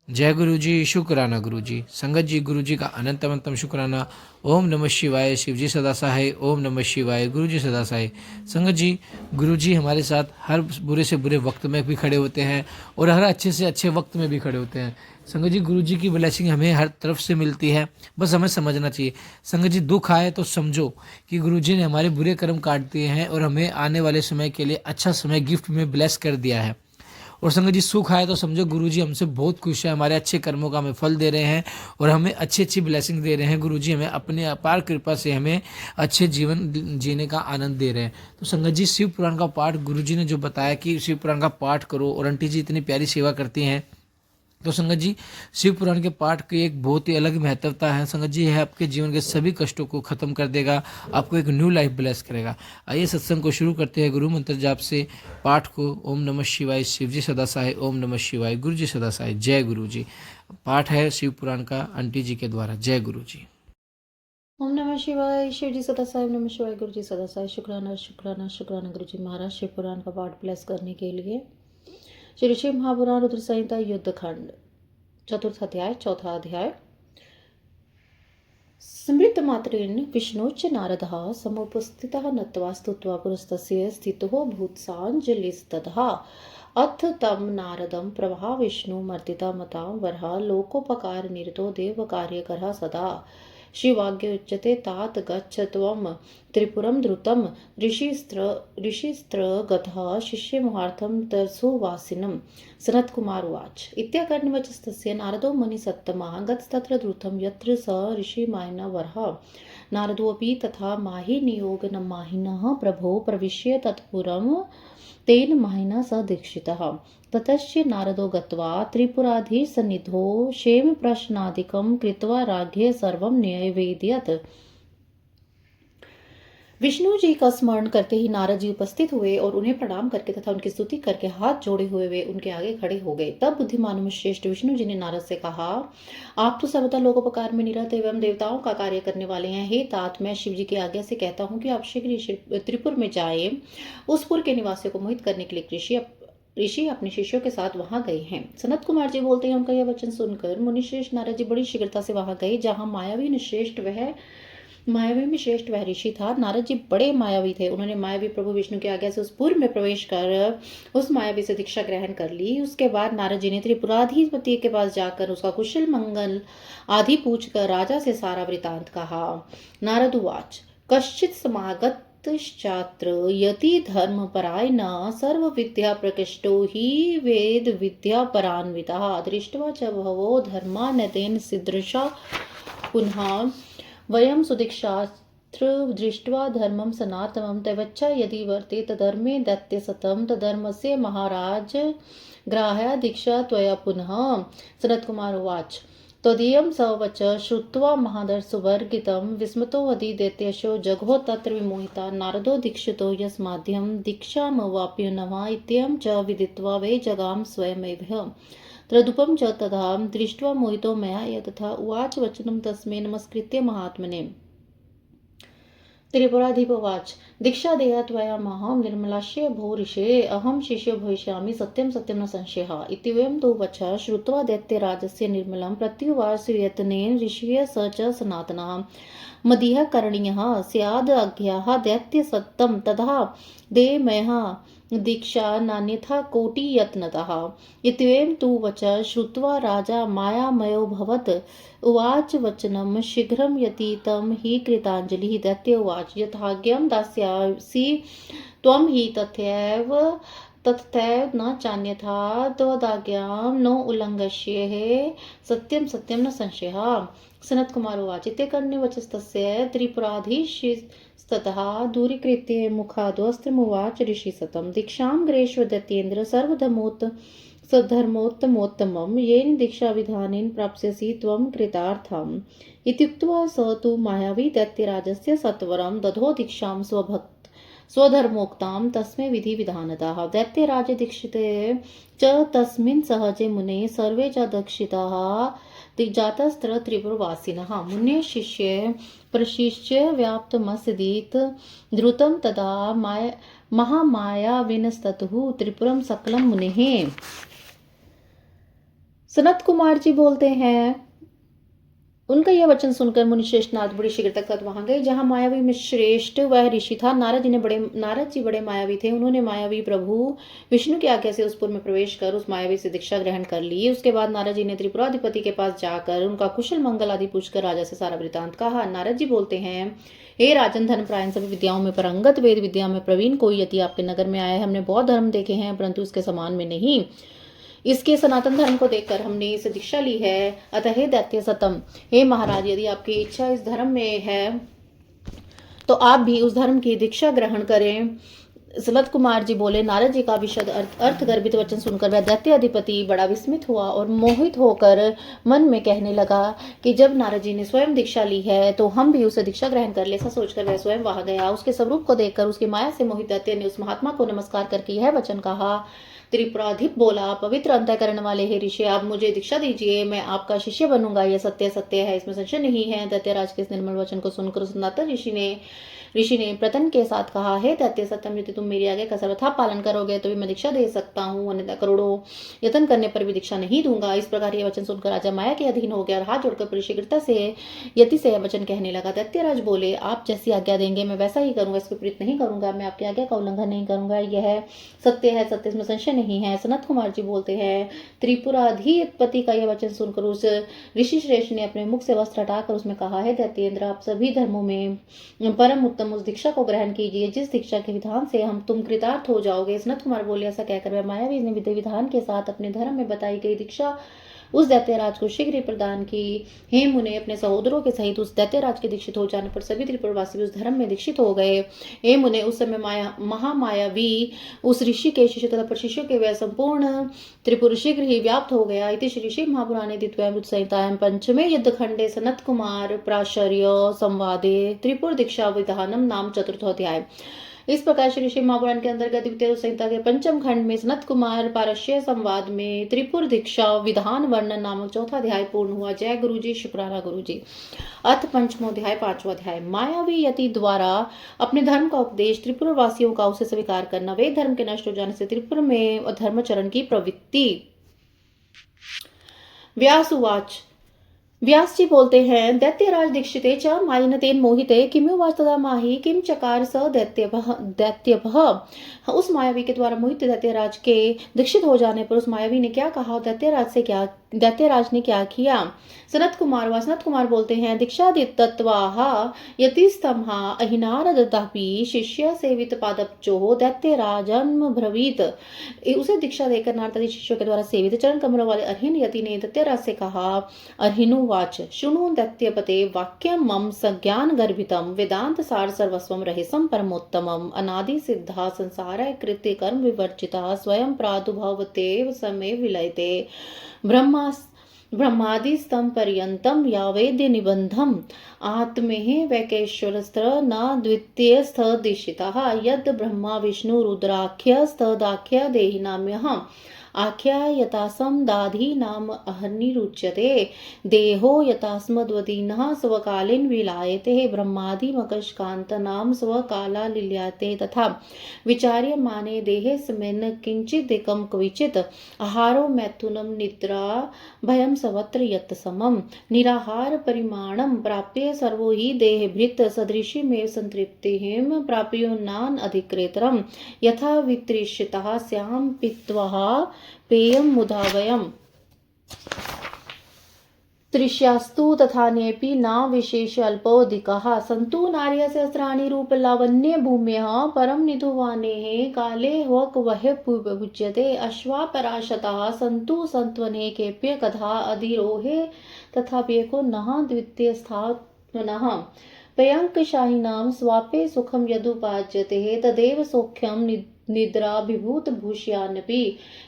जय गुरु जी, शुक्राना गुरु जी। संगत जी, गुरु जी का अनंत अनंतम शुक्राना। ओम नमः शिवाय, शिव जी सदा सहाय। ओम नमः शिवाय, गुरु जी सदा सहाय। संगत जी, गुरु जी हमारे साथ हर बुरे से बुरे वक्त में भी खड़े होते हैं और हर अच्छे से अच्छे वक्त में भी खड़े होते हैं। संगत जी, गुरु जी की ब्लेसिंग हमें हर तरफ से मिलती है, बस हमें समझना चाहिए। संगत जी, दुख आए तो समझो कि गुरु जी ने हमारे बुरे कर्म काट दिए हैं और हमें आने वाले समय के लिए अच्छा समय गिफ्ट में ब्लेस कर दिया है। और संगत जी, सुख आए तो समझो गुरु जी हमसे बहुत खुश है, हमारे अच्छे कर्मों का हमें फल दे रहे हैं और हमें अच्छी अच्छी ब्लेसिंग दे रहे हैं। गुरु जी हमें अपने अपार कृपा से हमें अच्छे जीवन जीने का आनंद दे रहे हैं। तो संगत जी, शिव पुराण का पाठ गुरु जी ने जो बताया कि शिव पुराण का पाठ करो, और आंटी जी इतनी प्यारी सेवा करती हैं। तो संगत जी, शिव पुराण के पाठ की एक बहुत ही अलग महत्वता है। संगत जी, यह आपके जीवन के सभी कष्टों को खत्म कर देगा, आपको एक न्यू लाइफ ब्लेस करेगा। आइए सत्संग को शुरू करते हैं गुरु मंत्र जाप से। पाठ को ओम नमः शिवाय, शिव जी सदा सहाय। ओम नमः शिवाय, गुरु जी सदा सहाय। जय गुरु जी। पाठ है शिव पुराण का आंटी जी के द्वारा। जय गुरु जी। ओम नमः शिवाय, शिव जी सदा साहिब नमः शिवाय, गुरु जी सदा साहिब। शुक्राना शुक्राना शुक्राना गुरु जी महाराज। शिव पुराण का पाठ ब्लेस करने के लिए श्री शिव महापुराण रुद्र संहिता युद्ध खंड चतुर्थ अध्याय चौथा अध्याय। स्मृत मात्रेण विष्णुश्च नारदः समुपस्थितः नत्वा स्तुत्वा पुरस्तस्य स्थितो भूत्साञ्जलिस्ततः अथ तं नारदं प्रभा विष्णुमर्दिता मता वरः लोकोपकार निरतो देवकार्यकरः सदा शिवाज्ञ उच्यते तात गच्छ त्वं त्रिपुरं द्रुतं ऋषिस्त्र गतः शिष्यमुहार्थं तरसुवासिनं। सनत्कुमार उवाच इत्याकर्णवचस्तस्य नारदो मुनिसत्तमः गतस्तत्र द्रुतं यत्र स ऋषिमायनवरः। नारदोऽपि तथा माहिनियोगनमाहिनः प्रभो प्रविश्य तत्पुरं तेन माहिना स दीक्षितः। ततश्च नारदो गत्वा त्रिपुराधीशसन्निधौ क्षेमप्रश्नादिकं कृत्वा राज्ञे सर्वं न्यवेदयत्। विष्णु जी का स्मरण करते ही नारद जी उपस्थित हुए और उन्हें प्रणाम करके तथा उनकी स्तुति करके हाथ जोड़े हुए वे उनके आगे खड़े हो गए। तब बुद्धिमानों में श्रेष्ठ विष्णु जी ने नारद से कहा, आप तो सर्वदा लोकोपकार में निरत एवं देवताओं का कार्य करने वाले हैं। हे तात, मैं शिव जी की आज्ञा से कहता हूँ कि आप शीघ्र ही त्रिपुर में जाए। उस पुर के निवासियों को मोहित करने के लिए ऋषि अपने शिष्यों के साथ वहां गए हैं। सनत कुमार जी बोलते हैं, उनका यह वचन सुनकर मुनिश्रेष्ठ नारद जी बड़ी शीघ्रता से वहां गए जहां मायावी में श्रेष्ठ वह ऋषि था। नारद जी बड़े मायावी थे। उन्होंने मायावी प्रभु विष्णु की आज्ञा से उस पुर में प्रवेश कर उस मायावी से दीक्षा ग्रहण कर ली। उसके बाद नारद जी ने त्रिपुराधिपति के पास जाकर उसका कुशल मंगल आदि पूछकर राजा से सारा वृतांत कहा। नारद उवाच कश्चित समागत शास्त्र यति धर्म परायण सर्व विद्या प्रकृष्टो ही वेद विद्या परान्विता दृष्ट्वा च भवो धर्मानदेन सिदृशा पुनः वयं सुदीक्षास्त्र दृष्ट्वा धर्मं सनातनं तवच्चा यदि वर्तेत धर्मे दैत्यसतं तधर्मस्य महाराज ग्राह्या दीक्षा त्वया पुनः। सनत्कुमार उवाच त्वदीयं स वच श्रुत्वा महादर्शवर्गितं विस्मतोऽधि दैत्यशो जघो तत्र विमोहिता। नारदो दीक्षितो यस्माद्यं दीक्षामवाप्य नमः इत्ययं च विदित्वा वै जगाम स्वयमेव। तदुपम च तथा दृष्ट्वा मोहितो मया तथा उवाच वचनं तस्मै नमस्कृत्य महात्मने। त्रिपुराधिपवाच दीक्षा देया त्वया माहं निर्मलास्य भो ऋषे अहं शिष्यो भविष्यामि सत्यं सत्यं न संशयः। इत्येवं तु वचः श्रुत्वा दैत्यराजस्य निर्मलं प्रत्युवाच यत्नेन ऋषिः स च सनातनः मदीयः करणीयः स्यादज्ञाः दैत्यसत्तं तथा देमयः दीक्षा नान्यथा कोटियत्नतः। इत्येवं तु वचः श्रुत्वा राजा मायामयोऽभवत्। उवाच वचनं शीघ्रं यतीतं हि कृताञ्जलिः। दैत्य उवाच यथाज्ञं दास्यासि त्वं हि तथैव न चान्यथा त्वदाज्ञां न उल्लङ्घयिष्ये सत्यं सत्यं न संशयः। सनत्कुमार उवाच इत्यकर्णे वचस्तस्य त्रिपुराधीशस्ततः दूरीकृत्य मुखाद्वस्त्रमुवाच ऋषिसतं दीक्षां गृहीष्व दैत्येन्द्र सद्धर्मोत्तमोत्तमं येन दीक्षाविधानेन प्राप्स्यसि त्वं कृतार्थम्। इत्युक्त्वा स तु मायावी दैत्यराजस्य सत्वरं दधो दीक्षां स्वधर्मोक्तां तस्मै विधिविधानतः। दैत्यराजे दीक्षिते च तस्मिन् सहजे मुने सर्वे च दीक्षिताः जातस्त्र त्रिपुरवासिनः। मुने शिष्ये प्रशिष्य व्याप्तमसदीत् द्रुतं तदा महामायाविनस्ततुः त्रिपुरं सकलं मुनेः। सनत कुमार जी बोलते हैं, उनका यह वचन सुनकर मुनिश्रेष्ठ नारद बड़ी शीघ्रता के साथ वहां गए जहां मायावी में श्रेष्ठ वह ऋषि था। नारद जी बड़े मायावी थे। उन्होंने मायावी प्रभु विष्णु की आज्ञा से उस पुर में प्रवेश कर उस मायावी से दीक्षा ग्रहण कर ली। उसके बाद नारद जी ने त्रिपुराधिपति के पास जाकर उनका कुशल मंगल आदि पूछकर राजा से सारा वृतांत कहा। नारद जी बोलते हैं, हे राजन, धन प्रायण सभी विद्याओं में परंगत, वेद विद्या में प्रवीण कोई यति आपके नगर में आया है। हमने बहुत धर्म देखे हैं परंतु इसके समान में नहीं। इसके सनातन धर्म को देखकर हमने इसे दीक्षा ली है। अतः हे दैत्य सतम, हे महाराज, यदि आपकी इच्छा इस धर्म में है तो आप भी उस धर्म की दीक्षा ग्रहण करें। सनत कुमार जी बोले। नारद जी का विशद अर्थ गर्भित वचन सुनकर वह दैत्य अधिपति बड़ा विस्मित हुआ और मोहित होकर मन में कहने लगा कि जब नारद जी ने स्वयं दीक्षा ली है तो हम भी उसे दीक्षा ग्रहण कर ले। ऐसा सोचकर वह स्वयं वहां गया। उसके स्वरूप को देखकर उसकी माया से मोहित दैत्य ने उस महात्मा को नमस्कार करके यह वचन कहा। त्रिपुराधिप बोला, पवित्र अंतःकरण वाले हे ऋषि, आप मुझे दीक्षा दीजिए, मैं आपका शिष्य बनूंगा। यह सत्य सत्य है, इसमें संशय नहीं है। दैत्यराज के इस निर्मल वचन को सुनकर उस नारद ऋषि ने प्रतन के साथ कहा, हे दैत्य सत्यम, यदि तुम मेरी आज्ञा का सर्वथा पालन करोगे तो भी मैं दीक्षा दे सकता हूँ, अन्यथा करोड़ों यत्न करने पर भी दीक्षा नहीं दूंगा। इस प्रकार यह वचन सुनकर राजा माया के अधीन हो गया और हाथ जोड़कर बड़ी शीघ्रता से यति से यह वचन कहने लगा। दैत्यराज बोले, आप जैसी आज्ञा देंगे मैं वैसा ही करूंगा, इस विपरीत नहीं करूंगा। मैं आपकी आज्ञा का उल्लंघन नहीं करूंगा। यह सत्य है, सत्य इसमें संशय नहीं है। सनत कुमार जी बोलते हैं, त्रिपुराधिपति का यह वचन सुनकर उस ऋषि श्रेष्ठ ने अपने मुख से वस्त्र हटाकर उसमें कहा, है दैत्येंद्र, आप सभी धर्मों में परम उत्तम उस दीक्षा को ग्रहण कीजिए जिस दीक्षा के विधान से तुम कृतार्थ हो जाओगे। सनत कुमार बोले। ऐसा कहकर वह मायावी ने विधि विधान के साथ अपने धर्म में बताई गई दीक्षा उस दैत्यराज को शीघ्र ही प्रदान की। हे मुने, अपने सहोदरों के सहित उस दैत्यराज के दीक्षित हो जाने पर सभी त्रिपुरवासी उस धर्म में दीक्षित हो गए। हे मुने, उस समय महामायावी उस ऋषि के शिष्य तथा शिष्यों के वह संपूर्ण त्रिपुर शीघ्र ही व्याप्त हो गया। इति श्री शिव महापुराणे द्वितीयामृत संहितायां पंचमे युद्ध खंडे सनत कुमार प्राशर्य संवादे त्रिपुर दीक्षा विधानम नाम चतुर्थोध्याय। इस प्रकार श्री शिव महापुराण के अंतर्गत द्वितीय संहिता के पंचम खंड में सनत कुमार पारस्य संवाद में त्रिपुर दीक्षा विधान वर्णन नामक चौथा अध्याय पूर्ण हुआ। जय गुरु जी, शुक्राना गुरु जी। अथ पंचमोध्याय, पांचवा अध्याय। मायावी यति द्वारा अपने धर्म का उपदेश, त्रिपुर वासियों का उसे स्वीकार करना, वे धर्म के नष्ट हो जाने से त्रिपुर में धर्मचरण की प्रवृत्ति। व्यासुवाच। व्यास जी बोलते हैं, दैत्यराज दीक्षिते च मायनतेन मोहिते किमुवाच तदा माहि किम चकार स दैत्यभः। उस मायावी के द्वारा मोहित दैत्यराज के दीक्षित हो जाने पर उस मायावी ने क्या कहा, दैत्यराज ने क्या किया। सनत कुमार बोलते हैं, दीक्षा तत्वाह यतिस्तम्हा अहिनारदतापि शिष्य सेवित पादपचो दैत्यराजन्म ब्रवीत। उसे दीक्षा देकर नारदादि शिष्यों के द्वारा सेवित चरण कमलों वाले अर्हिन यति ने दैत्यराज से कहा। अर्हिनुवाच, शृणु दैत्यपते वाक्यं मम सज्ञान गर्भितम वेदांत सार सर्वस्वम रहेसम परमोत्तमम अनादि सिद्धा संसार कृत्य कर्म विवर्जिता स्वयं प्रादुर्भवतेव समय विलयते ब्रह्मादिस्तम पर्यंतम यावेद्य निबंधम आत्मेह वैकेश्वरस्त्र न द्वितीयस्थ दिशितः यद ब्रह्मा विष्णु रुद्राख्यस्तदाख्य देहिनाम्यः आख्या यतासम दाधी नाम अहनिरुच्यते देहो यतास्मद्वदीनः स्वकालीन विलायते ब्रह्मादि मकशकांत नाम स्वकाला लील्यते तथा विचार्यमाने देहेऽस्मिन् किंचिदिकं क्वचित् आहारो मैथुनं निद्रा भयं सर्वत्र यत्समं निराहार परिमाणं प्राप्य सर्वो हि देहभृत् सदृशीमेव संतृप्तिं प्राप्योन्नान अधिक्रेतरं यथा वितृष्यतः स्याम पित्वा पेयं मुदा वयम् तृष्यास्तु तथान्येऽपि न विशेष अल्पोऽधिकः सन्तु नार्य सहस्राणि रूपलावण्य भूम्यः परं निधुवानेः काले वह् पूज्यते अश्वापराशतः सन्तु सन्त्वनेकेऽप्य कथा अधिरोहे तथाप्येको नः द्वितीयस्थात्मनः पयङ्कशाहिनां स्वापे सुखं यदुपाच्यते तदेव सौख्यं निद्राभिभूत भूष्यान्नपि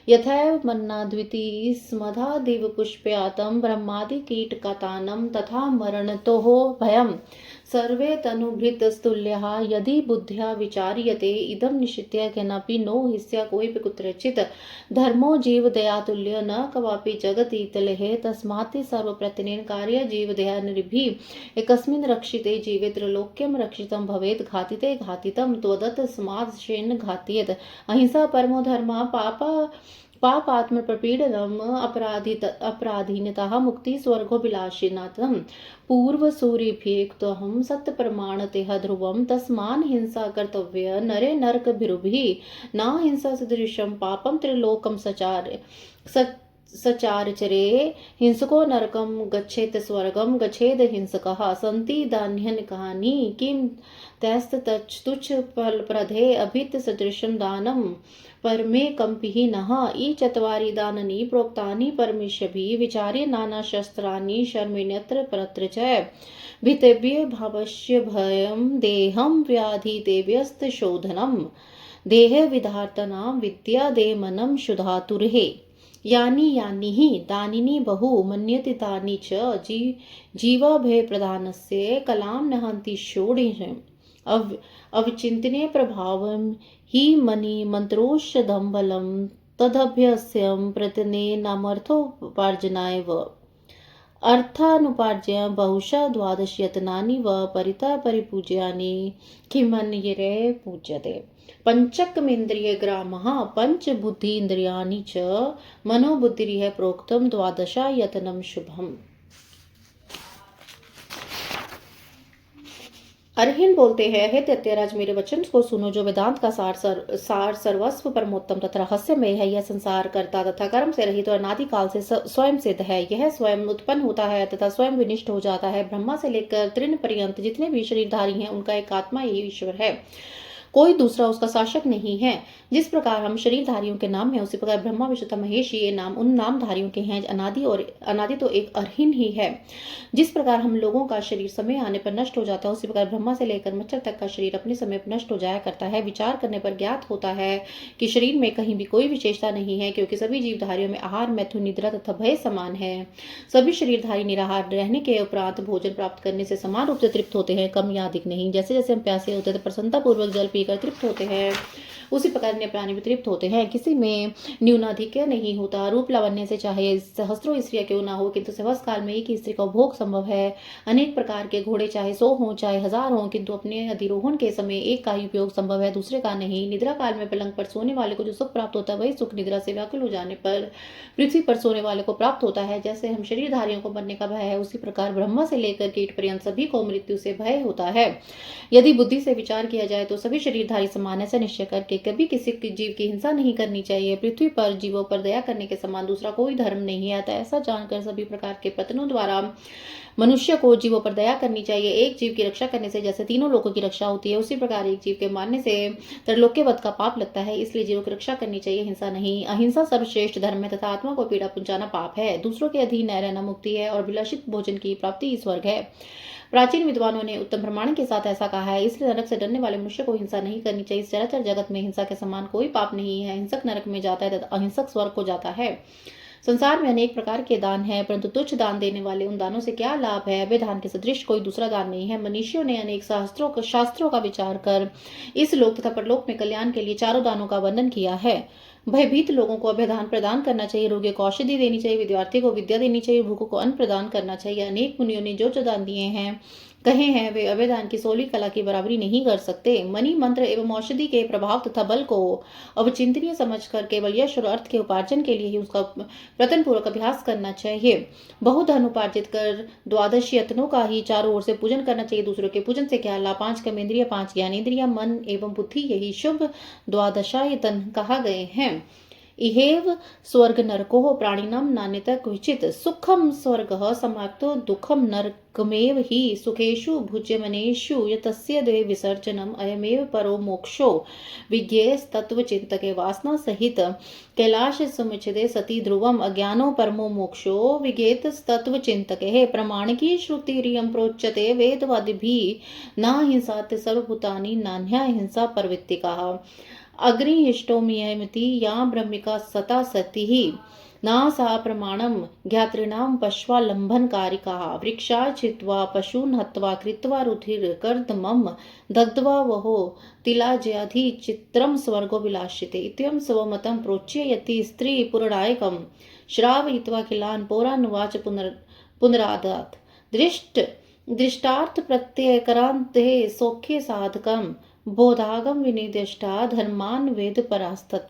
यथैव मन्नाद्वितीय स्मधादिव पुष्प्यातं ब्रह्मादि कीटकतानं तथा मरणतोः भयम् सर्वे तनुभृतस्तुल्यः यदि बुद्ध्या विचार्यते इदं निश्चित्य केनापि नो हिस्या कोऽपि कुत्रचित् धर्मो जीवदयातुल्य न कवापि जगतीतलेः तस्मात् सर्वप्रत्यनेन कार्य जीवदयानिर्भिः एकस्मिन् रक्षिते जीवे त्रैलोक्यं रक्षितं भवेत् घातिते घातितं त्वदत् स्मात् शेन घातयेत् अहिंसा परमो धर्मः पाप पापात्म प्रपीडनम अपराधीनतः मुक्ति स्वर्गोभिलाषिनाथम पूर्व सूर्यभिक्तहम सत्य प्रमाणतेह ध्रुवम तस्मान हिंसा कर्तव्य नरे नरक भिरुभिः ना हिंसा सदृशम पापम त्रिलोकम सचारचरे हिंसको नरकम गच्छेत स्वर्गम गच्छेद हिंसकः सन्ति दान्यनकानि किं तैस्तुच्छ फलप्रदे अभित सदृशं दानं परमे कंपिः नः ई चत्वारि दाननि प्रोक्तानि परमेष्यभिः विचार्य नाना शस्त्राणि शर्मिण्यत्र परत्र च भितव्य भावस्य भयं देहं व्याधिदेव्यस्त शोधनम् देह विधार्तनां विद्या देमनं शुधातुर्हे यानि यानि हि दानिनी बहु मन्यते तानि च जीवाभय प्रदानस्य कलां नहन्ति षोडशम् अवचिन्तने प्रभावं हि मणि मंत्रोषधं बलं तदभ्यस्यं प्रतने नामर्थोपार्जनाय व अर्थानुपार्ज्य बहुशः द्वादशयतनानि व परिता परिपूज्यानि किमन्यरे पूज्यते पंचकमिन्द्रिय ग्रामः पंचबुद्धीन्द्रियाणि च मनोबुद्धिरिह प्रोक्तं द्वादशायतनं शुभम्। अरहिन बोलते हैं, हे दैत्यराज मेरे वचन को सुनो, जो वेदांत का सार सर्वस्व परमोत्तम तथा रहस्यमय है। यह संसार कर्ता तथा कर्म से रहित और अनादि काल से स्वयं सिद्ध है। यह स्वयं उत्पन्न होता है तथा स्वयं विनिष्ट हो जाता है। ब्रह्मा से लेकर तृण पर्यंत जितने भी शरीरधारी हैं उनका एक आत्मा यही ईश्वर है, कोई दूसरा उसका शासक नहीं है। जिस प्रकार हम शरीरधारियों के नाम हैं उसी प्रकार ब्रह्मा विष्णु तथा महेश ये नाम उन नामधारियों के हैं। अनादि तो एक अरहिन ही है। जिस प्रकार हम लोगों का शरीर समय आने पर नष्ट हो जाता है उसी प्रकार ब्रह्मा से लेकर मच्छर तक का शरीर अपने समय पर नष्ट हो जाया करता है। विचार करने पर ज्ञात होता है कि शरीर में कहीं भी कोई विशेषता नहीं है, क्योंकि सभी जीवधारियों में आहार, मैथुन, निद्रा तथा भय समान है। सभी शरीरधारी निराहार रहने के उपरांत भोजन प्राप्त करने से समान रूप से तृप्त होते हैं, कम या अधिक नहीं। जैसे जैसे हम प्यासे होते हैं प्रसन्नता पूर्वक जल पीकर तृप्त होते हैं, उसी प्रकार अन्य प्राणी भी तृप्त होते हैं। किसी में न्यूनाधिक्य नहीं होता। रूप लावण्य से चाहे सहस्त्रों स्त्रियां क्यों ना हो, किंतु सहवास काल में एक ही स्त्री का उपभोग संभव है। अनेक प्रकार के घोड़े चाहे 100 हों चाहे 1000 हों, किंतु अपने अधिरोहण के समय एक का ही उपयोग संभव है, दूसरे का नहीं। निद्रा काल में पलंग पर सोने वाले को जो सुख प्राप्त होता है वही सुख निद्रा से व्याकुल हो जाने पर पृथ्वी पर सोने वाले को प्राप्त होता है। जैसे हम शरीरधारियों को मरने का भय है, उसी प्रकार ब्रह्मा से लेकर कीट पर्यंत सभी को मृत्यु से भय होता है। यदि बुद्धि से विचार किया जाए तो सभी शरीरधारी समान ऐसा निश्चय करके कभी किसी जीव की हिंसा नहीं करनी चाहिए। पृथ्वी पर जीवों पर दया करने के समान दूसरा कोई धर्म नहीं आता। ऐसा जानकर सभी प्रकार के पतनों द्वारा मनुष्य को जीवों पर दया करनी चाहिए। एक जीव की रक्षा करने से जैसे तीनों लोगों की रक्षा होती है, उसी प्रकार एक जीव के मारने से त्रैलोक्यवध का पाप लगता है। इसलिए जीवों की रक्षा करनी चाहिए, हिंसा नहीं। अहिंसा सर्वश्रेष्ठ धर्म है तथा आत्मा को पीड़ा पहुंचाना पाप है। दूसरों के अधीन न रहना मुक्ति है और विलासित भोजन की प्राप्ति स्वर्ग है। प्राचीन विद्वानों ने उत्तम प्रमाण के साथ ऐसा कहा है। इसलिए नरक से डरने वाले मनुष्य को हिंसा नहीं करनी चाहिए। इस चराचर जगत में हिंसा के समान कोई पाप नहीं है। हिंसक नरक में जाता है तथा अहिंसक स्वर्ग को जाता है। संसार में अनेक प्रकार के दान हैं, परंतु तुच्छ दान देने वाले उन दानों से क्या लाभ है। अभय दान के सदृश कोई दूसरा दान नहीं है। मनीषियों ने अनेक शास्त्रों का विचार कर इस लोक तथा परलोक में कल्याण के लिए चारों दानों का वर्णन किया है। भयभीत लोगों को अभयदान प्रदान करना चाहिए, रोगी को औषधि देनी चाहिए, विद्यार्थी को विद्या देनी चाहिए, भूखों को अन्न प्रदान करना चाहिए। अनेक मुनियों ने जो दान दिए हैं कहे हैं वे अभयदान की 16वीं कला की बराबरी नहीं कर सकते। मणि मंत्र एवं औषधि के प्रभाव तथा बल को अवचिंतनीय समझकर केवल यश और अर्थ के उपार्जन के लिए ही उसका प्रयत्न पूर्वक अभ्यास करना चाहिए। बहुत धन उपार्जित कर 12 यत्नों का ही चारों ओर से पूजन करना चाहिए। दूसरों के पूजन से क्या लाभ। 5 कर्मेंद्रिय, 5 ज्ञानेन्द्रिय, मन एवं बुद्धि, यही शुभ 12 कहा गए हैं। इहेव स्वर्ग नरको प्राणिनां नान्यतः क्वचित् सुखम स्वर्गः समाप्तो दुःखम नरकमेव हि सुखेषु भुज्यमनेषु यतस्य द्वे विसर्जनम् अयमेव परो मोक्षो विज्ञेयस्तत्त्वचिन्तके वासना सहित कैलाश समुच्छेदे सति ध्रुवम् अज्ञानो परमो मोक्षो विज्ञेयस्तत्त्वचिन्तके प्रमाणिकी श्रुतिरियं प्रोच्यते वेदवादिभिः न हिंसात् सर्वभूतानि नान्या हिंसा प्रवृत्तिकाः अग्निहिष्टोमियमिति या ब्रह्मिका सता सती ना सा प्रमाणम ज्ञातॄणां पश्वालंबनकारिकाः वृक्षा छित्त्वा पशून् हत्वा कृत्वा रुधिरकर्दमं दग्ध्वा वहो तिलाजयाधि चित्रं स्वर्गो विलासिते इत्यं स्वमतं प्रोच्य यति स्त्री पुरनायकं श्रावयित्वा खिलान् पौरानुवाच पुनरादात् दृष्टार्थ प्रत्ययकरान्ते सौख्य साधकम् बोधागम विनिर्दिष्टा धर्मान वेद परास्तत्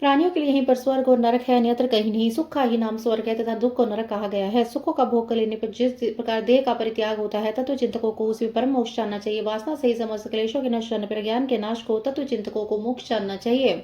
प्राणियों के लिए यहीं पर स्वर्ग और नरक है, अन्यत्र कहीं नहीं। सुख का ही नाम स्वर्ग है तथा दुख को नरक कहा गया है। सुखों का भोग कर लेने पर जिस प्रकार देह का परित्याग होता है, तत्व चिंतकों को उसी परम मोक्ष जानना चाहिए। वासना से ही समस्त क्लेशों के नष्ट होने पर ज्ञान के नाश को तत्व चिंतकों को मोक्ष जानना चाहिए।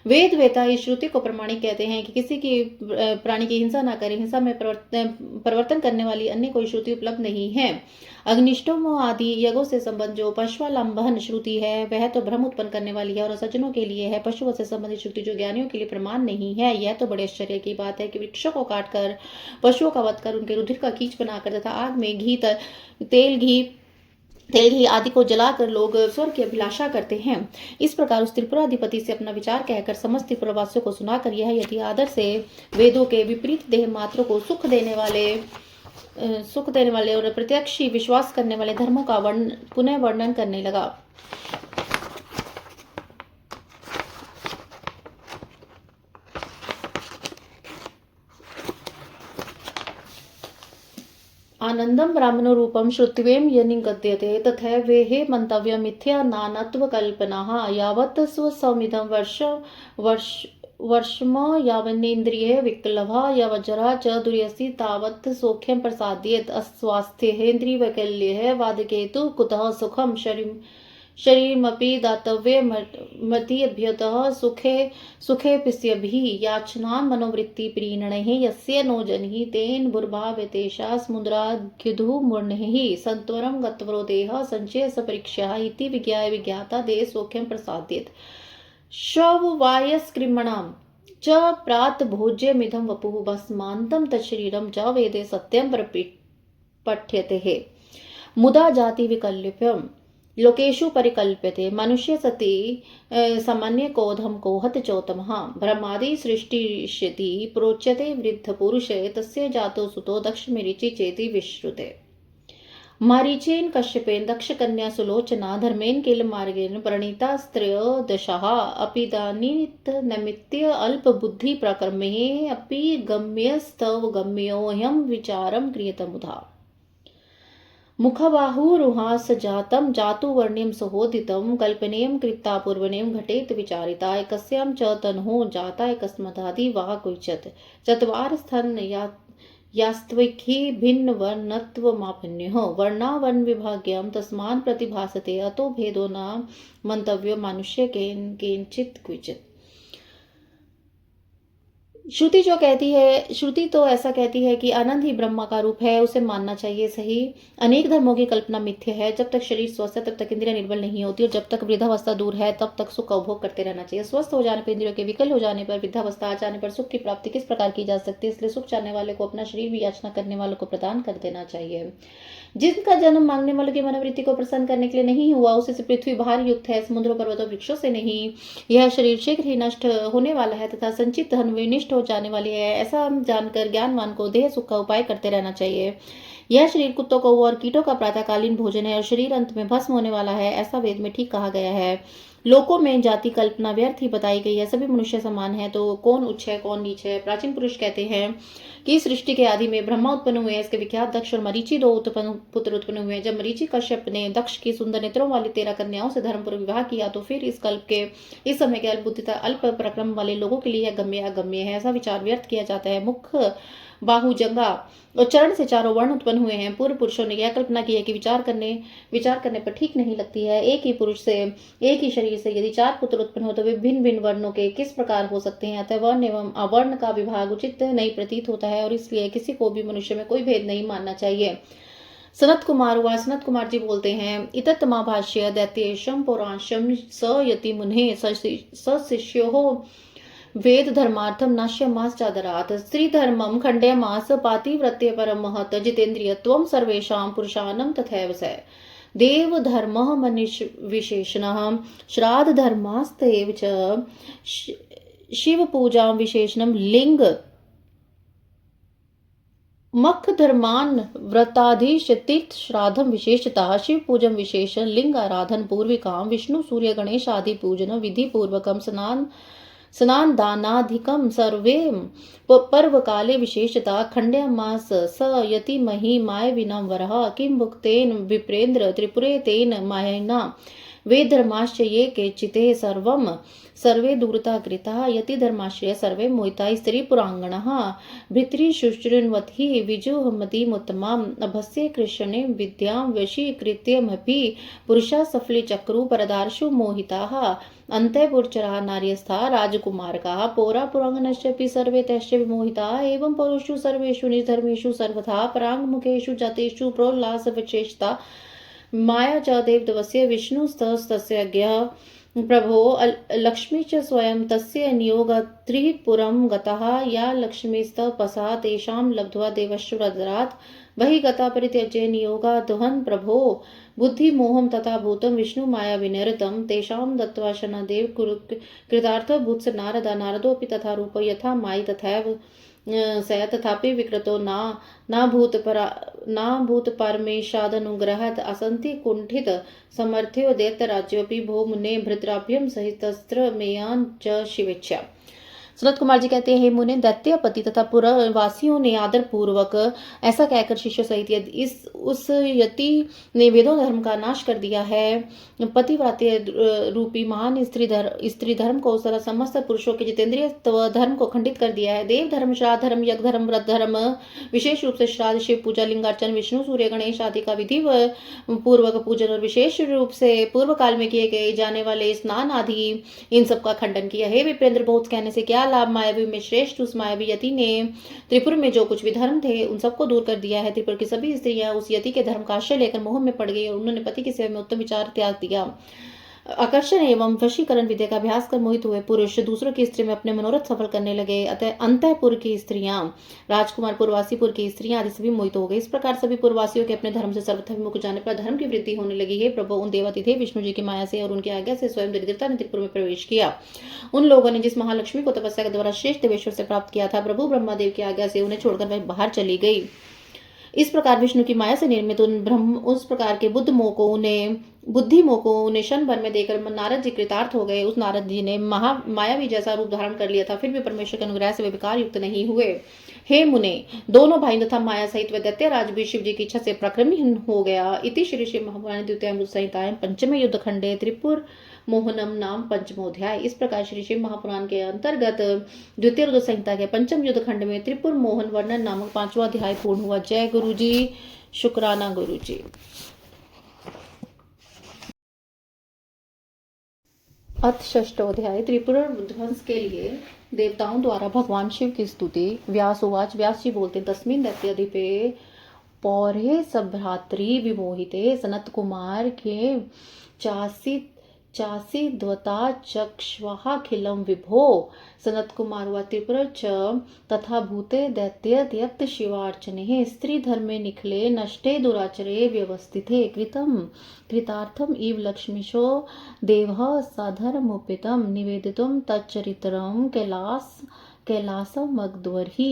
वेद वेता इस श्रुति को प्रमाणिक कहते हैं कि किसी की प्राणी की हिंसा न करें। हिंसा में परिवर्तन करने वाली अन्य कोई श्रुति उपलब्ध नहीं है। अग्निष्टोम आदि यज्ञों से संबंध जो पशुलंबन श्रुति है, वह तो भ्रम उत्पन्न करने वाली है और सज्जनों के लिए है। पशुओं से संबंधित श्रुति जो ज्ञानियों के लिए प्रमाण नहीं है। यह तो बड़े आश्चर्य की बात है कि वृक्षों को काटकर, पशुओं का वध कर, उनके रुधिर का कीच बनाकर तथा आग में तेल घी आदि को जलाकर लोग स्वर्ग की अभिलाषा करते हैं। इस प्रकार उस त्रिपुराधिपति से अपना विचार कहकर समस्त त्रिपुरवासियों को सुनाकर यह यदि आदर से वेदों के विपरीत देह मात्र को सुख देने वाले और प्रत्यक्ष ही विश्वास करने वाले धर्मों का पुनः वर्णन करने लगा। आनंदम ब्राह्मणो रूपम श्रुतिवेम यनिगद्यते तथा वेहे मंतव्य मिथ्या नानत्व कल्पना यावत् स्वसमिदं वर्षम यावन्नेन्द्रिये विक्लभा यावज्जरा च दुर्यसि तावत् सौख्यं प्रसाद्येत अस्वास्थ्येन्द्रियवैकल्ये वादकेतु कुतः सुखं शरीरमपि दातव्ये मतीभ्यतः सुखे पिस्यभिः याचनां मनोवृत्ति प्रीणैः यस्य नो जनिः तेन भूर्भाव्यतेषा समुद्राद्युधु मूर्णैः सत्वरं गत्वरो देहः संचय सपरीक्षः इति विज्ञाय विज्ञाता देह सौख्यं प्रसाद्येत शववायस्कृमणां च प्रात भोज्यमिदं वपुः भस्मान्तं तच्छरीरं च वेदे सत्यं पठ्यते मुदा जाति विकल्प्यम् लोकेषु परिकल्प्यते मनुष्य सति सामान्य कोधम कोहत चौतमः ब्रह्मादि सृष्टिष्यति प्रोच्यते वृद्ध पुरुषे तस्य जातो सुतो दक्ष मरीचि चेति विश्रुते मारीचेन कश्यपेन दक्ष कन्या सुलोचना धर्मेन किल मार्गेन प्रणीता स्त्रयोदशः अपिदानीत नमित्य अल्प बुद्धि प्रकर्मे अपि गम्यस्तव गम्योऽयं विचारं क्रियतमुधा मुखबाहुरुहास जातं जातुवर्ण्यं सहोदितं कल्पनेयं कृता पूर्वनेयं घटेत विचारिता एकस्यां च तन्हो जाता एकस्मदादि वा क्वचित् चत्वारस्थन यास्त्विकी भिन्न वर्णत्वमापन्यः वर्णावर्ण विभाग्यं तस्मान् प्रतिभासते अतो भेदो न मंतव्यो मनुष्य केनचित् क्वचित्। श्रुति तो ऐसा कहती है कि आनंद ही ब्रह्मा का रूप है, उसे मानना चाहिए। सही अनेक धर्मों की कल्पना मिथ्या है। जब तक शरीर स्वस्थ है तब तक इंद्रियां निर्बल नहीं होती और जब तक वृद्धावस्था दूर है तब तक सुख का उपभोग करते रहना चाहिए। स्वस्थ हो जाने पर, इंद्रियों के विकल हो जाने पर, वृद्धावस्था आ जाने पर सुख की प्राप्ति किस प्रकार की जा सकती है। इसलिए सुख चाहने वाले को अपना शरीर भी याचना करने वालों को प्रदान कर देना चाहिए। जिनका जन्म मांगने वालों की मनोवृत्ति को प्रसन्न करने के लिए नहीं हुआ, उसे से पृथ्वी भार युक्त है, समुद्रों पर्वतों वृक्षों से नहीं। यह शरीर शीघ्र ही नष्ट होने वाला है तथा संचित धन विनिष्ट हो जाने वाली है। ऐसा जानकर ज्ञानवान को देह सुख का उपाय करते रहना चाहिए। यह शरीर कुत्तों को और कीटों का प्रातःकालीन भोजन है और शरीर अंत में भस्म होने वाला है, ऐसा वेद में ठीक कहा गया है। लोकों में जाति कल्पना व्यर्थ ही बताई गई है। सभी मनुष्य समान है, तो कौन उच्च है कौन नीच है। प्राचीन पुरुष कहते हैं कि सृष्टि के आदि में ब्रह्मा उत्पन्न हुए। इसके विख्यात दक्ष और मरीचि दो पुत्र उत्पन्न हुए। जब मरीचि कश्यप ने दक्ष की सुंदर नेत्रों वाली 13 कन्याओं से धर्मपूर्वक विवाह किया तो फिर इस समय के अल्प बुद्धि अल्प पराक्रम वाले लोगों के लिए गम्य अगम्य है, ऐसा विचार व्यर्थ किया जाता है। मुख बाहु जंगा और चरण से चारों वर्ण उत्पन्न हुए हैं। पूर्व पुरुषों ने यह कल्पना की है कि विचार करने पर ठीक नहीं लगती है। एक ही पुरुष से, एक ही शरीर से यदि 4 पुत्र उत्पन्न हो तो वे भिन्न भिन्न वर्णों के किस प्रकार हो सकते हैं। अतः वर्ण एवं अवर्ण का विभाग उचित नहीं प्रतीत होता है और इसलिए किसी को भी मनुष्य में कोई भेद नहीं मानना चाहिए। सनत कुमार जी बोलते हैं, इतत महाभाष्य दैत्येशम पौरांशम स यति मुने स शिष्यो वेद धर्मार्थम नाश्यमास चादरात स्त्री धर्मम खंड्यमास पातिव्रत्य परम महत जितेन्द्रियत्वं सर्वेषां पुरुषाणां तथैव स देव धर्मः मनुष्य विशेषणः श्राद्ध धर्मास्तेव च शिव पूजा विशेषणं लिंग मख धर्मान व्रताधीश तीर्थ श्राद्धम विशेषता शिव पूजन विशेषण लिंग आराधन पूर्विकाम विष्णु सूर्य गणेश आदि पूजन विधि पूर्वकम स्नान दानाधिकम सर्वे पर्व काले विशेषता खंड्यमास स यति मही माय विनम वरः किम भुक्तेन विप्रेन्द्र त्रिपुरे तेन मायना वे धर्माश्च ये केचिते सर्वे दूरता कृता यति धर्माश्रय सर्वे मोहिता स्त्री पुरांगणः भृतरि शुश्रुण्वति विजुहमतिमुत्तमाम् अभस्य कृष्णे विद्यां वशीकृत्यमपि पुरुषा सफली चक्रु परदार्शु मोहिताः अंतःपुरचराः नार्यस्था राजकुमारकाः पौरा पुरांगनश्चपि सर्वे तैश्च विमोहिताः एवं पौरुषु सर्वेषु निधर्मेषु सर्वथा पराङ्मुखेषु जातेषु प्रोल्लासविशेषता माया च देवदवस्य विष्णुस्तस्य ज्ञः प्रभो लक्ष्मी च स्वयं तस्य नियोगत्रिपुरं गतः या लक्ष्मीस्तपसा तेषां लब्ध्वा देवश्वरदरात् वही गता परित्यज्य नियोगादुहन् प्रभो बुद्धिमोहं तथा भूतं विष्णु माया विनिरतं तेषां दत्त्वा शनदेव कृतार्थ भूत्स नारदोऽपि तथा रूप यथा मायि तथैव स तथापि विकृतो न भूत परमेशादनुग्रहात् असन्ति कुण्ठित समर्थ्यो दैत्यराज्योऽपि भो मुने भृतराभ्यं सहितस्त्र मेयान् च शिवेच्छा। सनत कुमार जी कहते हैं, हे मुने, दैत्यपति तथा पुरवासियों ने आदर पूर्वक ऐसा कहकर शिष्य सहित उस यति ने वेदों धर्म का नाश कर दिया है, पतिव्रत्य रूपी महान स्त्री धर्म को तथा समस्त पुरुषों के जितेंद्रिय धर्म को खंडित कर दिया है। देव धर्म, श्राद्ध धर्म, यज्ञ धर्म, व्रत धर्म, विशेष रूप से श्राद्ध, शिव पूजा, लिंगार्चन, विष्णु सूर्य गणेश आदि का विधि पूर्वक पूजन और विशेष रूप से पूर्व काल में किए गए जाने वाले स्नान आदि, इन सब का खंडन किया। हे विप्रेंद्र, बहुत कहने से क्या लाभ, मायावी में श्रेष्ठ उस मायावी यति ने त्रिपुर में जो कुछ भी धर्म थे उन सबको दूर कर दिया है। त्रिपुर की सभी स्त्रियां उस यति के धर्म का आश्रय लेकर मोह में पड़ गई और उन्होंने पति की सेवा में उत्तम विचार त्याग दिया। आकर्षण एवं वशीकरण विद्या का अभ्यास कर मोहित हुए पुरुष दूसरों की स्त्री में अपने मनोरथ सफल करने लगे। अतः अंतःपुर की स्त्रियां, राजकुमार, पूर्ववासीपुर की स्त्रियां आदि सभी मोहित हो गए। इस प्रकार सभी पूर्ववासियों के अपने धर्म से सर्वथा विमुख जाने पर धर्म की वृद्धि होने लगी। हे प्रभु, उन देवातिदेव विष्णु जी की माया से और उनकी आज्ञा से स्वयं दरिद्रता ने त्रिपुर में प्रवेश किया। उन लोगों ने जिस महालक्ष्मी को तपस्या के द्वारा श्रेष्ठ देवेश्वर से प्राप्त किया था, प्रभु ब्रह्मादेव की आज्ञा से उन्हें छोड़कर वह बाहर चली गई। इस प्रकार विष्णु की माया से निर्मित उस प्रकार के बुद्धि मोह को उन्हें क्षण भर में देकर नारद जी कृतार्थ हो गए। उस नारद जी ने मायावी जैसा रूप धारण कर लिया था, फिर भी परमेश्वर के अनुग्रह से वे विकार युक्त नहीं हुए। हे मुने, दोनों भाई तथा माया सहित वे दैत्यराज भी शिव जी की इच्छा से प्रक्रमहीन हो गया। इति श्री महापुराण द्वितीयामृत संहितायां पंचमे युद्ध खंडे त्रिपुर मोहनम नाम पंचमोध्याय। इस प्रकार श्री शिव महापुराण के अंतर्गत द्वितीय रुद्र संहिता के पंचम युद्ध खंड में त्रिपुर मोहन वर्णन नामक 5वां अध्याय पूर्ण हुआ। जय गुरु जी, शुक्राना गुरु जी। अथ षष्ठोध्याय त्रिपुर ध्वंस के लिए देवताओं द्वारा भगवान शिव की स्तुति। व्यास उवाच, व्यास जी बोलते, तस्मिन् दैत्याधिपे पौरे सभ्रातृ विमोहिते सनत कुमार के चासी द्वता चक्ष्वाखिलं विभो। सनत कुमार व त्रिपुर च तथा भूते दैत्यत्यक्त शिवार्चने स्त्री धर्मे निखले नष्टे दुराचरे व्यवस्थिते कृतार्थम इव लक्ष्मीशो देवः साधर्मोपितं निवेदितुं तच्चरित्रं कैलासमगद्वर्हि।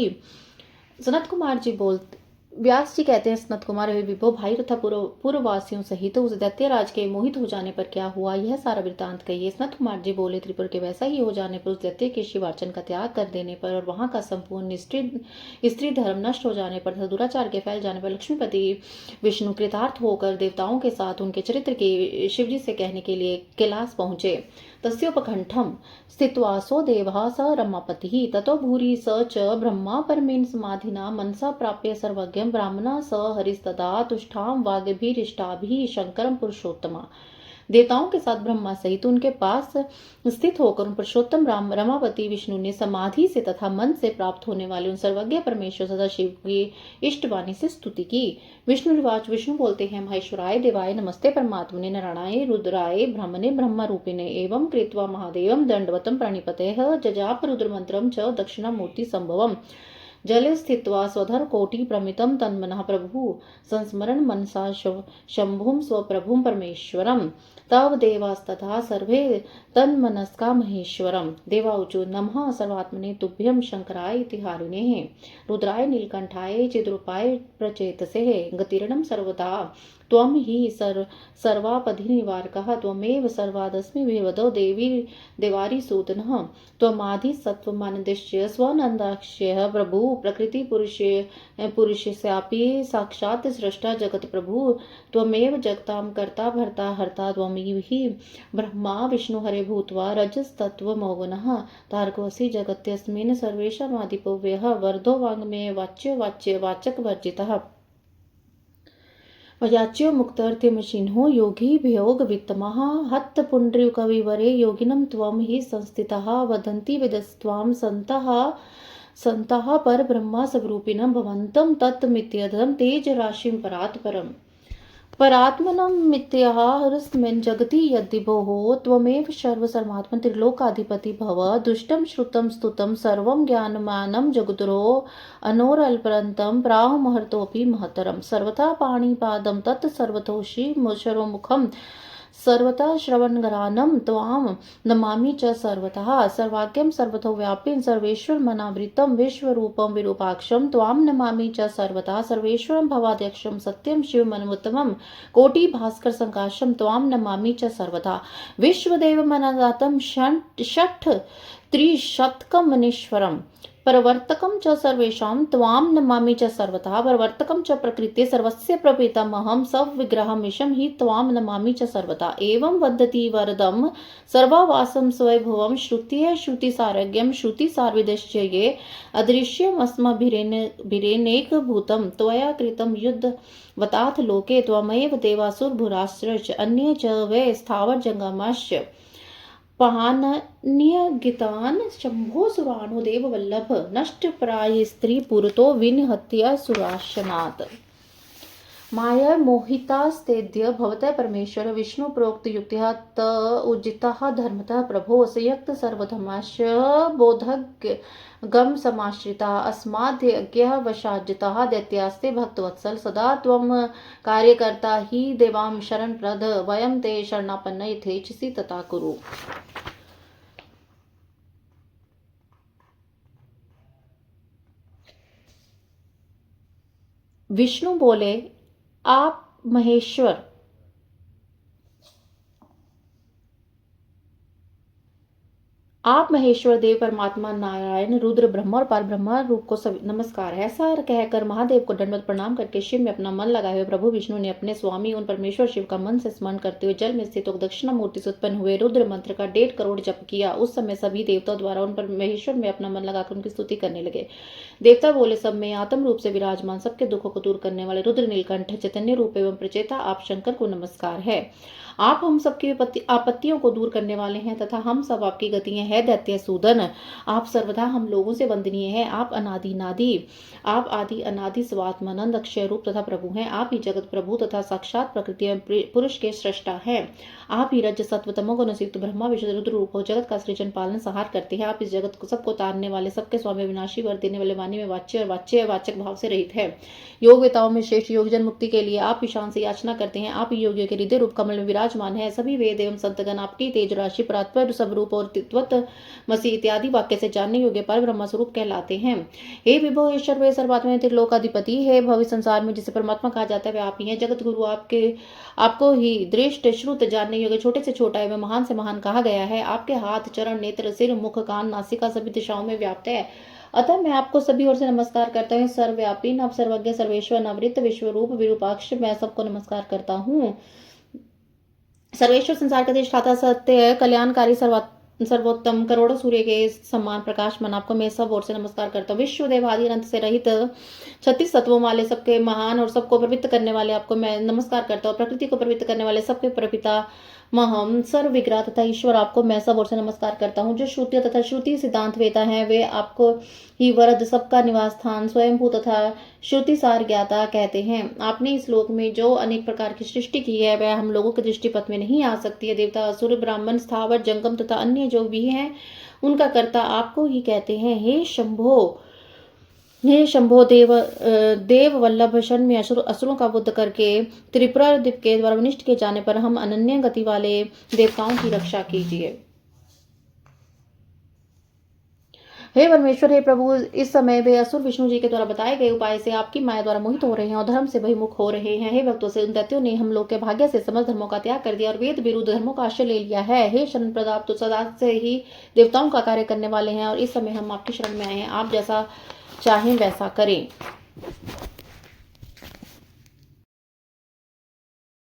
सनत कुमार जी बोलते, व्यास जी कहते हैं, सनत कुमार वे विभो भाई तथा पूर्ववासियों सहित उस दैत्यराज के मोहित हो जाने पर क्या हुआ, यह सारा वृत्तांत कहिए। सनत कुमार जी बोले, त्रिपुर के वैसा ही हो जाने पर, उस दैत्य के शिवार्चन का त्याग कर देने पर और वहां का संपूर्ण स्त्री धर्म नष्ट हो जाने पर तथा दुराचार के फैल जाने पर लक्ष्मीपति विष्णु कृतार्थ होकर देवताओं के साथ उनके चरित्र के शिवजी से कहने के लिए कैलाश पहुंचे। तस्योपकंठम स्थित्वा सो देवः स रमापतिः ततो भूरि स च ब्रह्मा परमेन समाधिना मनसा प्राप्य सर्वज्ञं ब्राह्मणा स हरिस्तदा तुष्टां वाग्भिरिष्टाभिः शंकरं पुरुषोत्तमा। देवताओं के साथ ब्रह्मा सहित उनके पास स्थित होकर उन पुरुषोत्तम रमापति विष्णु ने समाधि से तथा मन से प्राप्त होने वाले उन सर्वज्ञ परमेश्वर सदा शिव की इष्टवाणी से स्तुति की। विष्णुवाच, विष्णु बोलते हैं, महेश्वराय देवाय नमस्ते परमात्मने नारायणाय रुद्राय ब्रह्मणे ब्रह्म रूपिणे एवं कृत्वा महादेवं दंडवतं प्रणिपतेः जजाप रुद्र मंत्रं च दक्षिणामूर्ति संभवम्। जले स्थित्वा स्वधर कोटि प्रमितं तन्मनः प्रभु संस्मरण मनसा शंभुं स्वप्रभुं परमेश्वरम्। तव देवास्तथा सर्वे तन्मनस्का महेश्वरम्। देवाऊचु, नमः सर्वात्मने तुभ्यं शंकराय तिहारिणे रुद्राय नीलकंठाय चिद्रूपाय प्रचेतसे गतिरणं सर्वदा त्वं हि सर्वापधिनिवारकः त्वमेव सर्वादस्मि विवदो देवी देवारिसूदनः त्वमादिसत्त्वमनिर्दिश्य स्वनन्दाक्ष्यः प्रभुः प्रकृतिपुरुषस्यापि साक्षात् स्रष्टा जगत्प्रभुः त्वमेव जगतां कर्ता भर्ता हर्ता त्वमेव हि ब्रह्मा विष्णुहरे भूत्वा रजस्तत्त्वमौगुनः तारकोऽसि जगत्यस्मिन् सर्वेषामादिपव्यः वर्धो वाङ्मये वाच्यवाचकवर्जितः वयाच्यो मुक्तर्थिमशिन्हो योगी वियोगवित्तमः हत्तपुण्ड्रीकविवरे योगिनं त्वं हि संस्थितः वदन्ति वेदस्त्वां सन्तः परब्रह्मस्वरूपिणं भवन्तं तत्मित्यदं तेजराशिं परात्मनमित्यहरस्मिन् जगति यद्विभोः त्वमेव सर्वसर्वात्मन् त्रिलोकाधिपति भव दुष्टं श्रुतं स्तुतं सर्वं ज्ञानमानं जगद्गुरो अनोरल्परन्तं प्राहुमहर्तोऽपि महतरं सर्वथा पाणिपादं तत् सर्वतोषि मुखं सर्वतः श्रवणगरानं त्वां नमामि च सर्वतः सर्वाज्ञं सर्वतो व्यापिं सर्वेश्वरमनावृतं विश्वरूपं विरूपाक्षं त्वां नमामि च सर्वतः सर्वेश्वरं भवाध्यक्षं सत्यं शिवमनुत्तमं कोटिभास्करसङ्काशं त्वां नमामि च सर्वथा विश्वदेवमनदातं षट् त्रिशतकमनीश्वरम् परवर्तकं च सर्वेषां त्वां नमामि च सर्वतः परवर्तकं च प्रकृते सर्वस्य प्रपितामहं सविग्रहमीशं हि त्वां नमामि च सर्वथा एवं वदति वरदं सर्वावासं स्वयंभुवं श्रुतिः श्रुतिसारज्ञं श्रुतिसार्विदश्च ये अदृश्यमस्मभिरेनेकभूतं त्वया कृतं युद्धवताथ लोके त्वमेव देवासुरभुराश्च अन्ये च वै स्थावरजङ्गमाश्च पहान्यगितान् शम्भो सुराणो देववल्लभ नष्टप्राय स्त्री पुरतो विनिहत्य सुराशनात् माया मोहितास्तेद्य भवतः परमेश्वर विष्णु प्रोक्त युक्त्या त उज्जितः धर्मतः प्रभो संयुक्त सर्वधर्माश्च बोधज्ञ गम समाश्रिता अस्माद्यज्ञः वशाज्जितः दैत्यास्ते भक्तवत्सल सदा त्वं कार्यकर्ता हि देवां शरणप्रद वयं ते शरणापन्न यथेच्छसि तथा कुरु। विष्णु बोले, आप महेश्वर देव परमात्मा नारायण रुद्र ब्रह्मा और परब्रह्मा रूप को नमस्कार है। ऐसा कहकर महादेव को दंडवत प्रणाम करके शिव में अपना मन लगाए हुए प्रभु विष्णु ने अपने स्वामी उन परमेश्वर शिव का मन से स्मरण करते हुए जल में स्थित दक्षिणा मूर्ति से उत्पन्न हुए रुद्र मंत्र का 1.5 करोड़ जप किया। उस समय सभी देवताओं द्वारा उन परमेश्वर में अपना मन लगाकर उनकी स्तुति करने लगे। देवता बोले, सब में आत्म रूप से विराजमान सबके दुखों को दूर करने वाले रुद्र नीलकंठ चैतन्य रूप एवं प्रचेता आप शंकर को नमस्कार है। आप हम सबकी आपत्तियों को दूर करने वाले हैं तथा हम सब आपकी गतियां हैं दैत्य सूदन। आप सर्वदा हम लोगों से वंदनीय हैं। आप आप आदि अनादि स्वात्मानंद अक्षय रूप तथा प्रभु हैं। आप ही जगत प्रभु तथा साक्षात प्रकृति पुरुष के सृष्टा हैं। आप ही रज सत्व तमोगुण युक्त ब्रह्मा विष्णु रुद्र रूप हो जगत का सृजन पालन संहार करते हैं। आप इस जगत को सबको तारने वाले सबके स्वामी विनाशी वर देने वाले वाणी में वाच्य और वाचक भाव से रहित है। योग्यताओं में श्रेष्ठ योगजन मुक्ति के लिए आप ईशान से याचना करते हैं। आप योगियों के हृदय रूप कमल में विराजमान है। सभी वेद एवं संतगण आपकी तेज राशि परात्पर स्वरूप और मसीह इत्यादि वाक्य से जानने योग्य पर ब्रह्म स्वरूप कहलाते हैं। हे विभो हे सर्व सर्वात्मा त्रिलोकाधिपति है भविष्य संसार में जिसे परमात्मा कहा जाता है वे आप ही हैं। जगत गुरु आपको ही दृष्ट श्रुत जानने योग्य छोटे से छोटा एवं महान से महान कहा गया है। आपके हाथ चरण नेत्र सिर मुख कान नासिका सभी दिशाओं में व्याप्त है। अतः मैं आपको सभी ओर से नमस्कार करता हूँ। सर्वव्यापी नव सर्वज्ञ सर्वेश्वर नवृत विश्वरूप विरूपाक्ष मैं सबको नमस्कार करता हूँ। सर्वेश्वर संसार का अधिष्ठाता सत्य कल्याणकारी सर्वोत्तम करोड़ों सूर्य के समान प्रकाश मन आपको मैं सब ओर से नमस्कार करता हूँ। विश्व देव आदि अनंत से रहित 36 तत्वों वाले सबके महान और सबको प्रवृत्त करने वाले आपको मैं नमस्कार करता हूँ। प्रकृति को प्रवृत्त करने वाले सबके प्रपिता महम सर्व विग्रह तथा ईश्वर आपको मैं सब ओर से नमस्कार करता हूँ। जो श्रुति तथा श्रुति सिद्धांत वेता है वे आपको ही वरद सबका निवास स्थान स्वयंभू तथा श्रुति सार ज्ञाता कहते हैं। आपने इस लोक में जो अनेक प्रकार की सृष्टि की है वह हम लोगों के दृष्टिपथ में नहीं आ सकती है। देवता असुर ब्राह्मण स्थावर जंगम तथा अन्य जो भी हैं उनका कर्ता आपको ही कहते हैं। हे शंभो देव वल्लभ शन में असुरों का वध करके त्रिपुरा द्वीप के द्वारा विनिष्ट किए जाने पर हम अनन्य गति वाले देवताओं की रक्षा कीजिए। हे परमेश्वर, हे प्रभु, इस समय वे असुर विष्णु जी के द्वारा बताए गए उपाय से आपकी माया द्वारा मोहित हो रहे हैं और धर्म से बहिमुख हो रहे हैं। हे भक्तों से उन दैत्यों ने हम लोग के भाग्य से समस्त धर्मों का त्याग कर दिया और वेद विरुद्ध धर्मों का आश्रय ले लिया है। हे शरण प्रदाता, आप तो सदा से ही देवताओं का कार्य करने वाले हैं और इस समय हम आपकी शरण में आए हैं। आप जैसा चाहें वैसा करें।